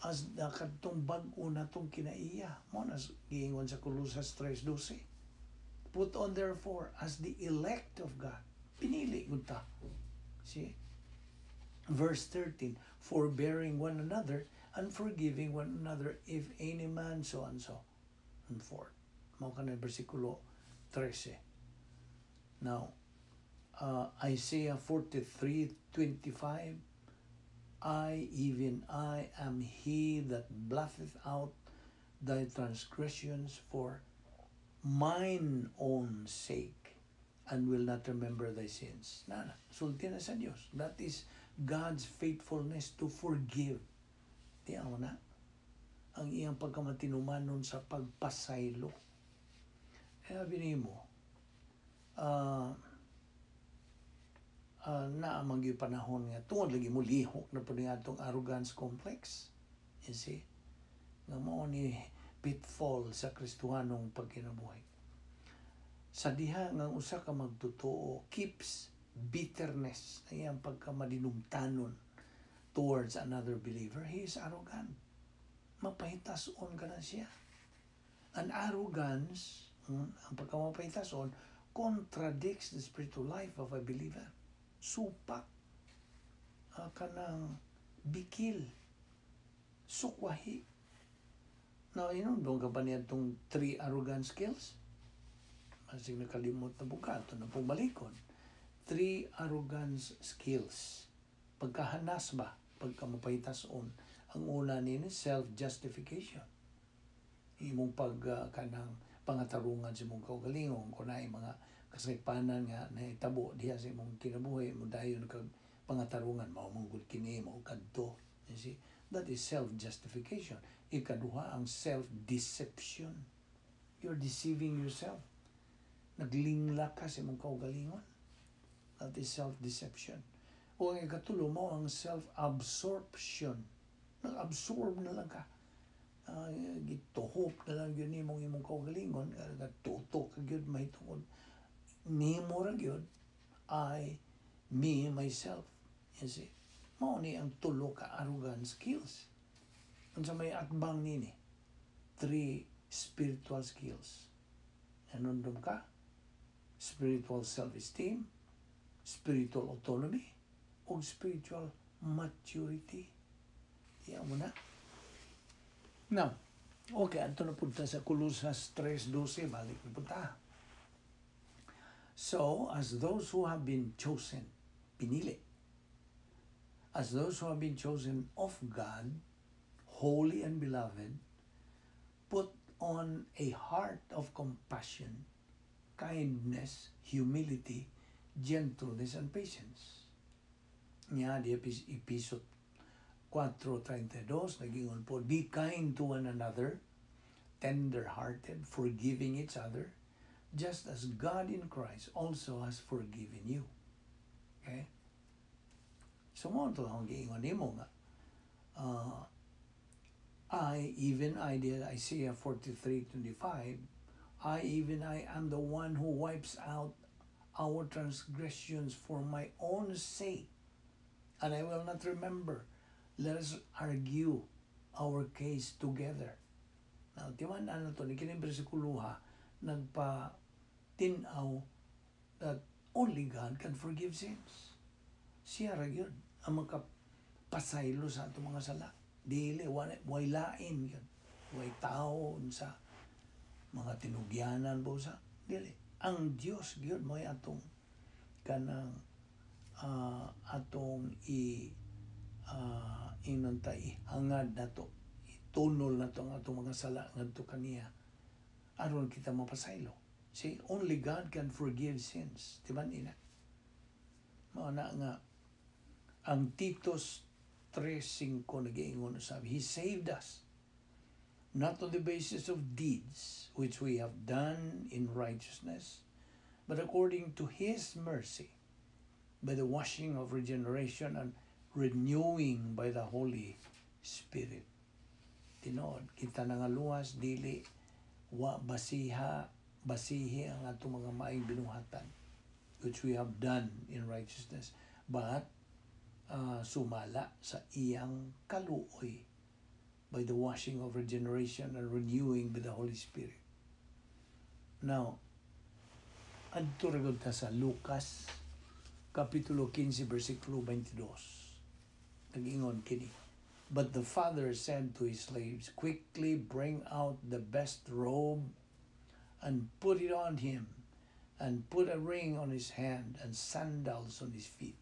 as kadtong bag-o natong kinaiya. Mo na giingon sa Colossus 3:12. Put on therefore as the elect of God. Pinili gud ta. See? Verse 13, forbearing one another and forgiving one another if any man so and so. And forth. Mao kanang bersikulo 13. Now, Isaiah 43:25, even I am he that bloteth out thy transgressions for mine own sake, and will not remember thy sins. Sulti na sa Diyos. That is God's faithfulness to forgive. Tiyan mo na, ang iyang pagkamatinumanon sa pagpasaylo. Kaya binimo, naamang yung panahon nga, tungod lagi mo lihok na po nga itong arrogance complex. You see? Nga mo ni pitfall sa Kristuhanong pagkinabuhay. Sa diha nga usa ka magtotoo keeps bitterness na iyang pagkamadinumtanon towards another believer. He is arrogant. Mapahitason ka na siya. An arrogance, ang pagkamapahitason, contradicts the spiritual life of a believer. Supak, kanang bikil, sukwahi. Now, doon ka ba niya itong 3 arrogant skills? Masing nakalimot na bukato na pumalikon. 3 arrogance skills. Pagkahanas ba? Pagkamapahitason. Ang una nini, self-justification. Imong kanang pangatarungan sa imong kaugalingon, kung na mga kasaypanan nga nahitabo diha sa imong kinabuhi, mo dayon kag pangatarungan, mao manggod kini, mao kadto. You see? That is self-justification. Ikaduha ang self-deception. You're deceiving yourself. Naglingla ka sa imong kaugalingon. That is self-deception. O ang ikatulo mo ang self-absorption. Nag-absorb na lang ka. Gituhop na lang yun imong kaugalingon. Tutok ka yun, may tungod. Nimo ra yun, I, me, myself. You see? Mao ni ang tulo ka arrogant skills. Unsa may atbang nini? 3 spiritual skills. Anundom ka? Spiritual self-esteem, spiritual autonomy, o spiritual maturity. Iyan mo na. Now, okay, ato na punta sa Colossus 3:12, balik na punta. So, as those who have been chosen, pinili, as those who have been chosen of God, holy and beloved, put on a heart of compassion, kindness, humility, gentleness, and patience. Nga di Episod 4:32, nagingon po, be kind to one another, tender-hearted, forgiving each other, just as God in Christ also has forgiven you. Okay? So mo ito ang giingon nimo nga. I, Isaiah 43:25, I am the one who wipes out our transgressions for my own sake, and I will not remember. Let us argue our case together. Now, timan na ito, ni kining bersikulo ha, nagpa-tinaw that only God can forgive sins. Siya ra yun, ang magkapasaylo sa itong mga sala. Dili, way lain yun. Way tao sa mga tinugyanan po sa. Dili. Ang Diyos yun, may atong kanang atong inantay hangad na to, itunol na to ang atong mga sala ngadto kaniya aron kita mapasaylo. See, only God can forgive sins. Diba nina? Mao na nga ang Titus 3:5 nag-iingon sabi, He saved us not on the basis of deeds which we have done in righteousness, but according to His mercy, by the washing of regeneration and renewing by the Holy Spirit. Tinood, kita nangaluwas, dili, basihi ang atong mga maayong binuhatan, which we have done in righteousness, but sumala sa iyang kaluoy by the washing of regeneration and renewing by the Holy Spirit. Now, adto ra gud ta sa Lucas Kapitulo 15, versikulo 22. Nag-ingon kini. But the father said to his slaves, quickly bring out the best robe and put it on him, and put a ring on his hand and sandals on his feet.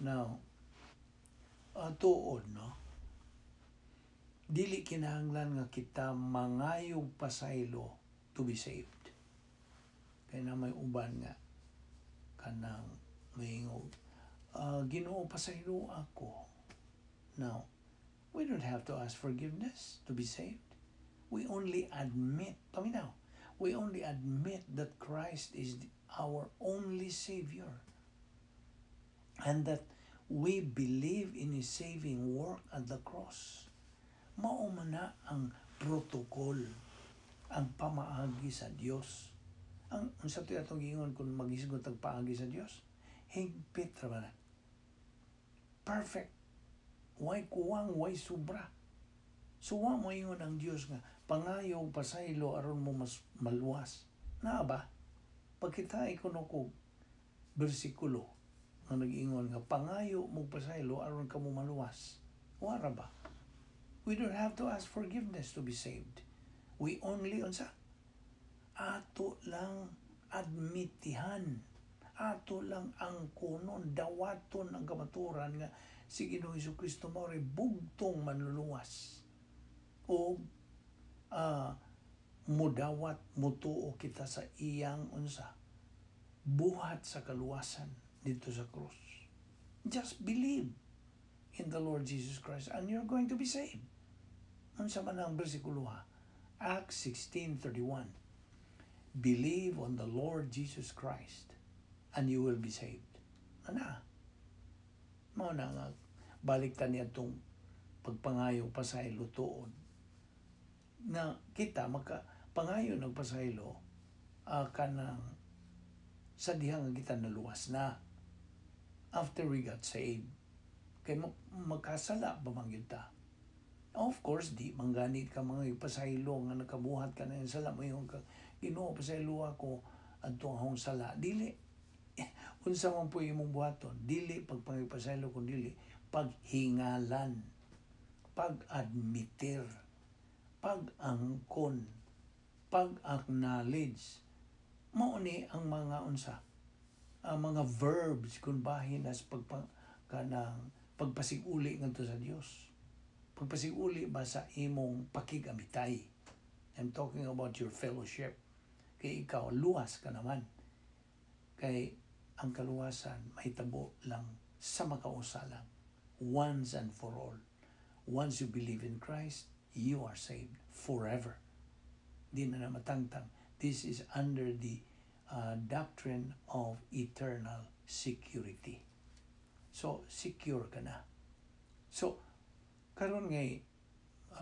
Now, tuod, no? Dili kinahanglan nga kita mangayog pasaylo to be saved. Kaya na may uban nga kanang mayingog, Ginoo pasaylo ako. Now, we don't have to ask forgiveness to be saved. We only admit, paminaw, we only admit that Christ is our only Savior, and that we believe in His saving work at the cross. Mao man na ang protocol, ang pamaagi sa Dios. Ang sa to atong giingon kung magisgot ang paagi sa Dios, higpit ra ba? Perfect. Way kuwang, way sobra. So wa mo ingon ang Dios nga pangayo pasaylo aron mo mas maluwas. Na ba? Pagkita ikuno ko bersikulo nga nag-ingon nga pangayo mo pasaylo aron kamo maluwas. Wara ba? We don't have to ask forgiveness to be saved. We only unsa? Ato lang admitihan. Ato lang ang kunon, dawaton ang kamaturan nga si Ginoong Jesucristo mao ray bugtong manluluwas. O mudawat, mutuo kita sa iyang unsa? Buhat sa kaluwasan dito sa krus. Just believe in the Lord Jesus Christ and you're going to be saved. Unsa man ang bersikulo ha? Acts 16:31. Believe on the Lord Jesus Christ and you will be saved. Ana? Mao na nga balik ta niya itong pagpangayo pasaylo tuod. Na kita pangayo ng pasaylo kanang sa dihang kita naluwas na after we got saved. Kay magkasala ba man gyud ta? Of course, di mangganit ka mga ipasaylo nga nakabuhat ka na yung sala mo yung Ginoo pasaylo ako adtong akong sala. Dili. Unsa man po imong buhaton? Dili pagpangipasaylo kun dili paghingalan, pag-admitir, pag-angkon, pag-acknowledge. Mao ni ang mga unsa? Ang mga verbs kung bahin as pagpasiguli ngadto sa Dios. Pagpasiguli ba sa imong pakigamitay? I'm talking about your fellowship. Kay ikaw, luwas ka naman. Kay ang kaluwasan mahitabo lang sa makausa lang. Once and for all. Once you believe in Christ, you are saved forever. Di na matangtang. This is under the doctrine of eternal security. So, secure ka na. So, karon ngay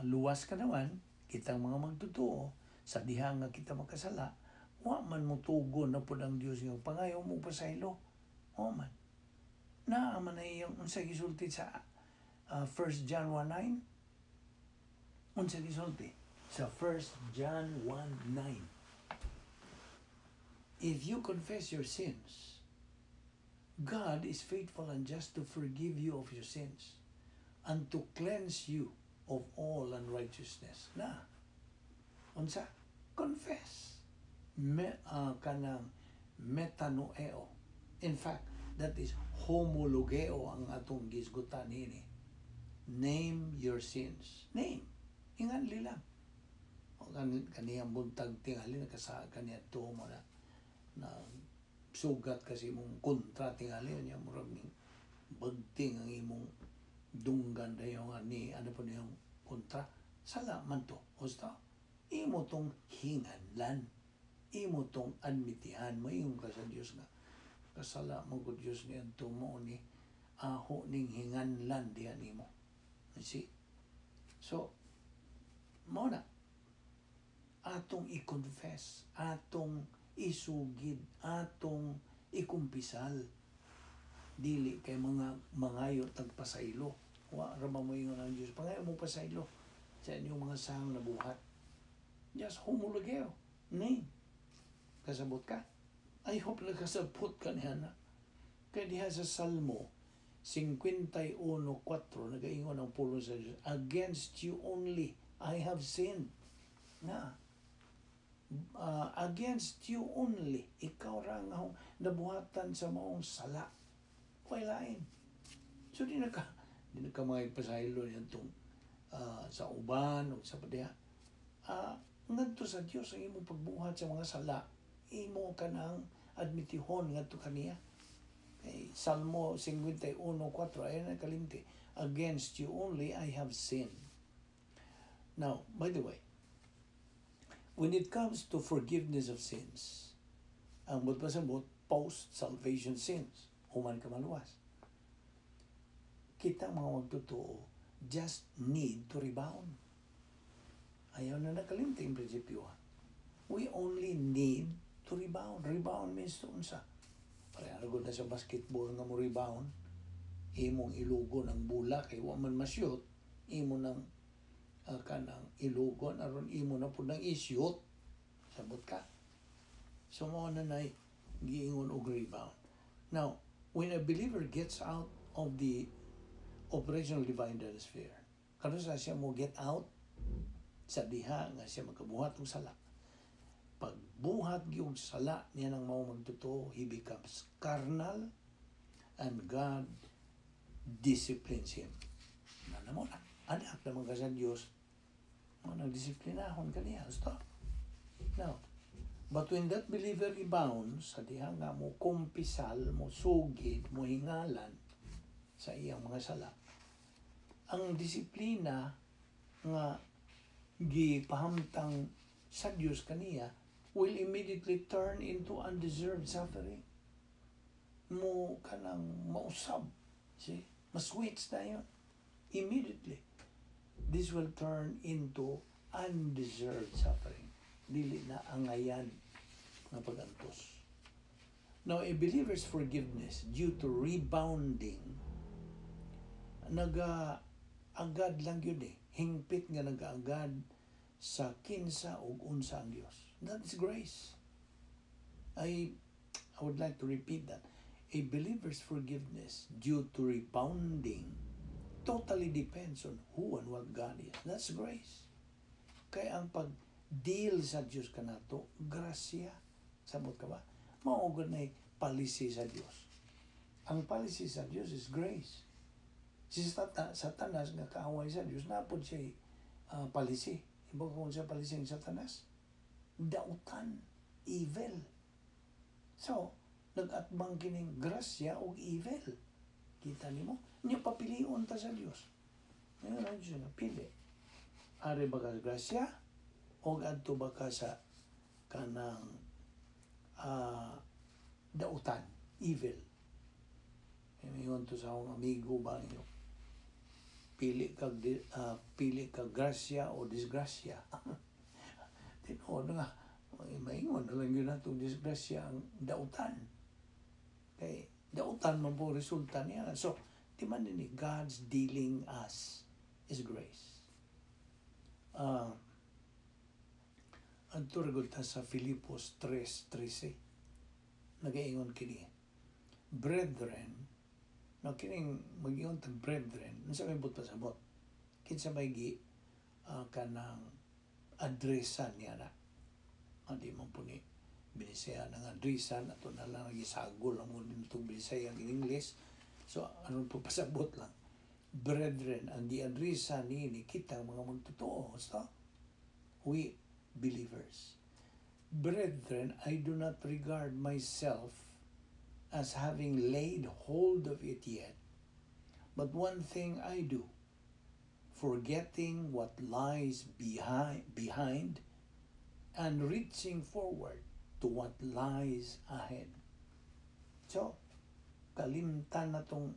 luwas ka naman, kitang mga magtutuo, sa diha nga kita makasala, wa man mo tugon na po ng Diyos nga pangayo mo pasaylo. O man. Naaman na iyong unsa gisulti sa 1 John 1:9. Unsa gisulti sa 1 John 1:9. If you confess your sins, God is faithful and just to forgive you of your sins and to cleanse you of all unrighteousness. Na, unsa? Confess. Kanang metanoeo. In fact, that is homologeo ang atong gisgutan nini. Name your sins. Name. Ingan lang. Kaniyang buntag tingali kaniya to mo na sugat kasi mong kontra tingali niya murag ning bagting ang imong dunggan dayon ni ano po niyang kontra sala man to usta imo tong hinganlan, imo tong admitihan mo yung ka sa Dios nga kasala mo gud Dios ni adto mo ni aho ning hinganlan diha nimo. You see? So mo na atong i-confess, atong isugid, atong ikumpisal. Dili kay mga mangayo tagpasaylo. Wa ra mo ingon ang Dios, pangayo mo pasaylo. sa inyong mga sang na buhat. Just homologeo. Name. Kasabot ka? I hope nakasabot ka niya na. Kaya diha sa Salmo 51:4 nagaingon ang pulo sa Diyos, against you only I have sinned. Na against you only, ikaw ra nga nabuhatan sa maong sala. Way lain. So di na ka mga pasahilo niyan itong sa uban o sa padiha. Ngadto sa Dios ang imong pagbuhat sa mga sala, imo ka nang admitihon ngadto kaniya. Okay. Salmo 51:4 ayon na kalimti, against you only I have sinned. Now, by the way, when it comes to forgiveness of sins, ang pasabot post-salvation sins, human ka maluwas. Kita mga magtotoo just need to rebound. Ayaw na nakalimti yung prinsipyo. We only need to rebound. Rebound means to unsa. Parehagod na sa basketball nga mo rebound, imong ilugon ang bola kay wa man masyot, imo nang kanang ilugon aron imo na pud nang isyot. Sabot ka. So mo na nay giingon og rebound. Now, when a believer gets out of the operational divine sphere, kano sa siya mo get out sa diha nga siya magkabuhat og sala. Pagbuhat gyud sala niya nang mao magtotoo, he becomes carnal and God disciplines him. Mo na anak naman ka sa Diyos, mo nagdisiplinahon kaniya. Stop. Now, but when that believer rebounds, sa diha nga mo kumpisal, mo sugid, mo hingalan sa iyang mga sala, ang disiplina nga gipahamtang sa Diyos kaniya will immediately turn into undeserved suffering. Mo kanang mausab. See? Maswitch na yun. Immediately. This will turn into undeserved suffering. Dili na angayan na pagantos. Now, a believer's forgiveness due to rebounding, agad lang yun eh. Hingpit nga nag-agad sa kinsa o unsa ang Diyos. That is grace. I would like to repeat that. A believer's forgiveness due to rebounding totally depends on who and what God is. That's grace. Kaya ang pag-deal sa Diyos ka na to, grasya. Sabot ka ba? Maugod na policy sa Diyos. Ang policy sa Diyos is grace. Si Satanas nga kaaway sa Diyos, napod siya policy. Iba kung siya policy ng Satanas? Dautan, evil. So, nag-atbang kining grasya o evil. Kita nimo? Niya papilion ta sa Diyos. Ngayon na Diyos na pili. Ari ba ka grasya? O adto ba ka sa kanang dautan, evil? Ngayon to sa akong amigo ba niyo? Pili kag grasya o disgrasya. Tinood nga, maingon na lang yun na itong disgrasya ang dautan. Kay dautan man po resulta niya. So, di man din God's dealing us is grace. Ang turgod ta sa Filipos 3:13, nag-iingon kini, brethren, no, kining mag-iyon tag brethren, nasa may but pasabot, kinsa may kanang adresan niya na. Hindi man po ni Binisaya ng adresan, ato na lang nagisagol ang muna itong Binisaya in English. So, anong po pasabot lang? Brethren, ang di-adresan ni kita mga magtotoo. So, we believers. Brethren, I do not regard myself as having laid hold of it yet. But one thing I do, forgetting what lies behind and reaching forward to what lies ahead. So, kalimtan na itong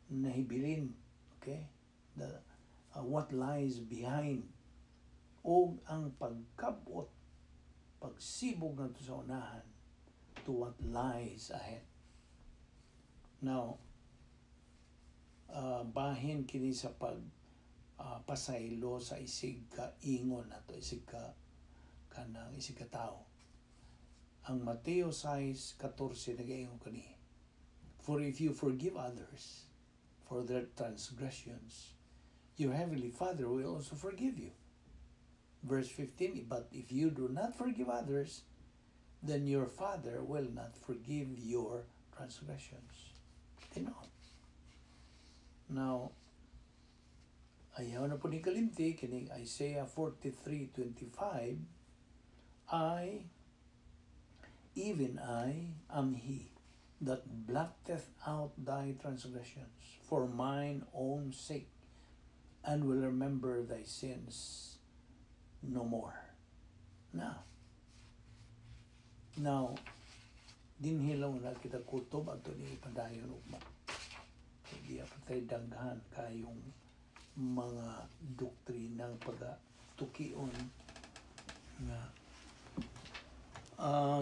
nahibilin, okay? What lies behind. O ang pagkabot, pagsibog na ito sa unahan to what lies ahead. Now, bahin kini sa pasaylo sa isig ka ingon ato isig ka kanang isig ka tao. Ang Mateo 6:14 nagaingon kani, for if you forgive others for their transgressions, your heavenly Father will also forgive you. Verse 15, but if you do not forgive others, then your Father will not forgive your transgressions. Tinon. Now, ayaw na po ni kalimti, kining Isaiah 43:25, even I am he that blotteth out thy transgressions for mine own sake, and will remember thy sins no more. Now, dinhilaw na kita kutob ato ni padayon ugma. Hindi ako tayo daghan kayong mga doktrinang pagatukion nga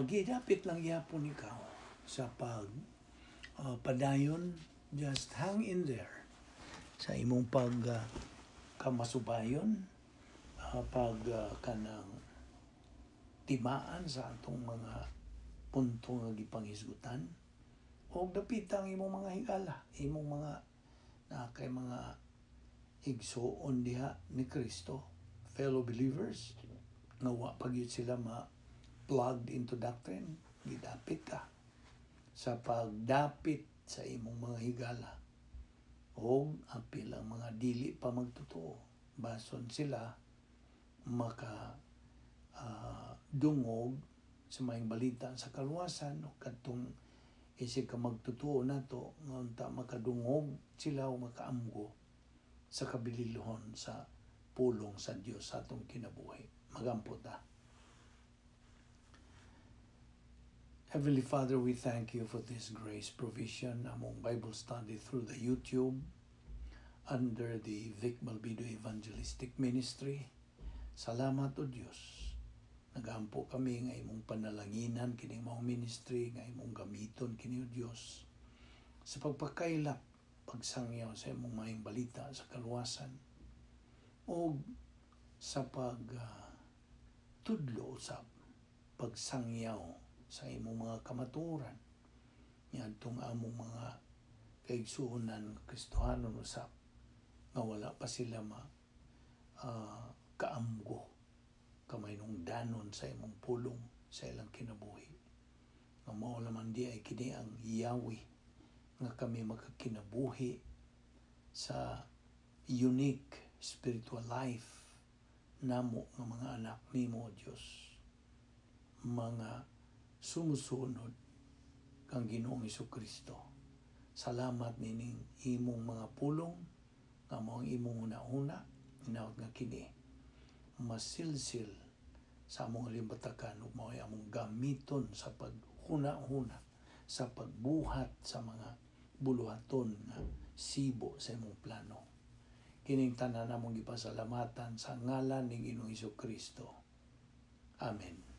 gidapit lang yapon ikaw sa padayon. Just hang in there sa imong kamasubayon, kanang timaan sa atong mga punto nga gipanghisgutan, o dapitang imong mga higala, imong mga kay mga igsuon diha ni Kristo, fellow believers, nga wa pagyud sila plugged into doctrine. Gidapit ka sa pagdapit sa imong mga higala, o apil ang mga dili pa magtotoo, bason sila dungog sa maayong balita sa kaluwasan, o kadtong isig ka magtotoo nato nga unta makadungog sila o makaamgo sa kabililohon sa pulong sa Dios sa atong kinabuhi. Magampot ta. Heavenly Father, we thank you for this grace provision among Bible study through the YouTube under the Balbido Evangelistic Ministry. Salamat o Diyos. Nagampo kami nga imong panalanginan kining mga ministry, nga imong gamiton kini o Diyos sa pagpakailap, pagsangyaw sa imong maayong balita sa kaluwasan, o sa tudlo usab, pagsangyaw sa imong mga kamatuoran niadtong among mga kaigsuonan Kristohanon usab, nga wala pa sila kaamgo kamay nung danon sa imong pulong sa ilang kinabuhi. Nga mao lamang di ay kini ang Yahweh nga kami makakinabuhi sa unique spiritual life namo nga mga anak nimo Dios, mga sumusunod kang Ginoong Hesukristo. Salamat nining imong mga pulong nga mao ang imong una-una, inaot nga kini masilsil sa among limbatakan, ug mao among gamiton sa paghuna-huna, sa pagbuhat sa mga buluhaton nga sibo sa imong plano. Kining tanan namong gipasalamatan sa ngalan ni Ginoong Hesukristo. Amen.